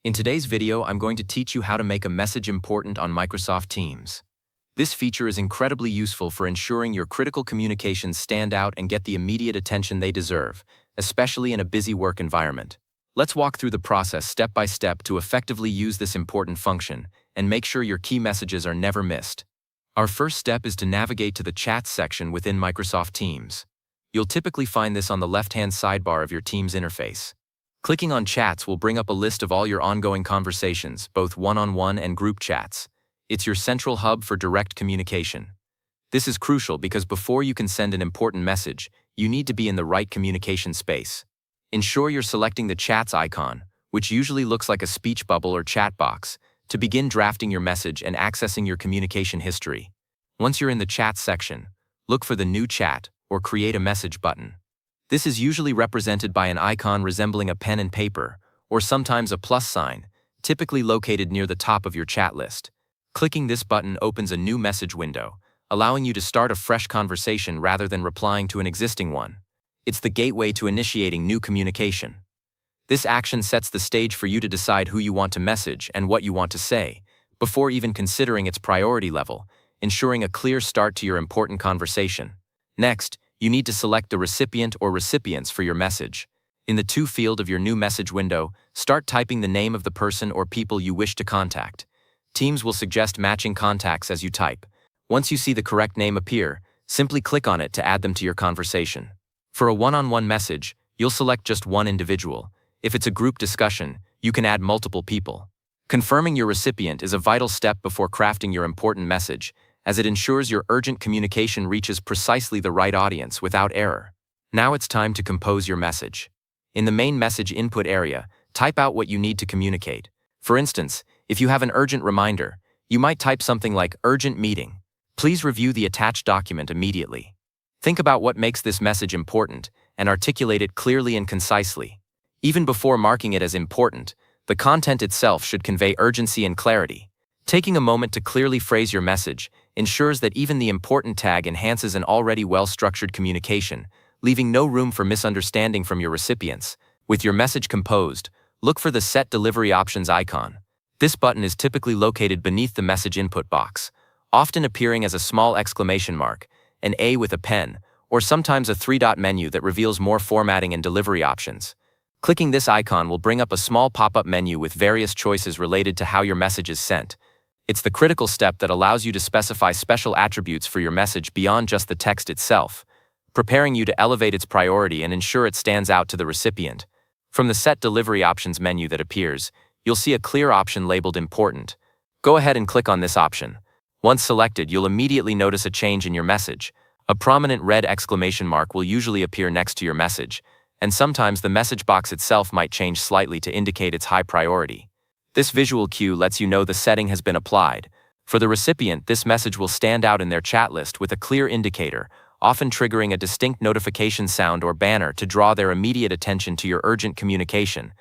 In today's video, I'm going to teach you how to make a message important on Microsoft Teams. This feature is incredibly useful for ensuring your critical communications stand out and get the immediate attention they deserve, especially in a busy work environment. Let's walk through the process step by step to effectively use this important function and make sure your key messages are never missed. Our first step is to navigate to the Chats section within Microsoft Teams. You'll typically find this on the left-hand sidebar of your Teams interface. Clicking on Chats will bring up a list of all your ongoing conversations, both one-on-one and group chats. It's your central hub for direct communication. This is crucial because before you can send an important message, you need to be in the right communication space. Ensure you're selecting the Chats icon, which usually looks like a speech bubble or chat box, to begin drafting your message and accessing your communication history. Once you're in the Chats section, look for the New Chat or Create a Message button. This is usually represented by an icon resembling a pen and paper, or sometimes a plus sign, typically located near the top of your chat list. Clicking this button opens a new message window, allowing you to start a fresh conversation rather than replying to an existing one. It's the gateway to initiating new communication. This action sets the stage for you to decide who you want to message and what you want to say, before even considering its priority level, ensuring a clear start to your important conversation. Next, you need to select the recipient or recipients for your message. In the To field of your new message window, start typing the name of the person or people you wish to contact. Teams will suggest matching contacts as you type. Once you see the correct name appear, simply click on it to add them to your conversation. For a one-on-one message, you'll select just one individual. If it's a group discussion, you can add multiple people. Confirming your recipient is a vital step before crafting your important message, as it ensures your urgent communication reaches precisely the right audience without error. Now it's time to compose your message. In the main message input area, type out what you need to communicate. For instance, if you have an urgent reminder, you might type something like "urgent meeting. Please review the attached document immediately." Think about what makes this message important and articulate it clearly and concisely. Even before marking it as important, the content itself should convey urgency and clarity. Taking a moment to clearly phrase your message ensures that even the important tag enhances an already well-structured communication, leaving no room for misunderstanding from your recipients. With your message composed, look for the Set Delivery Options icon. This button is typically located beneath the message input box, often appearing as a small exclamation mark, an A with a pen, or sometimes a three-dot menu that reveals more formatting and delivery options. Clicking this icon will bring up a small pop-up menu with various choices related to how your message is sent. It's the critical step that allows you to specify special attributes for your message beyond just the text itself, preparing you to elevate its priority and ensure it stands out to the recipient. From the Set Delivery Options menu that appears, you'll see a clear option labeled Important. Go ahead and click on this option. Once selected, you'll immediately notice a change in your message. A prominent red exclamation mark will usually appear next to your message, and sometimes the message box itself might change slightly to indicate its high priority. This visual cue lets you know the setting has been applied. For the recipient, this message will stand out in their chat list with a clear indicator, often triggering a distinct notification sound or banner to draw their immediate attention to your urgent communication.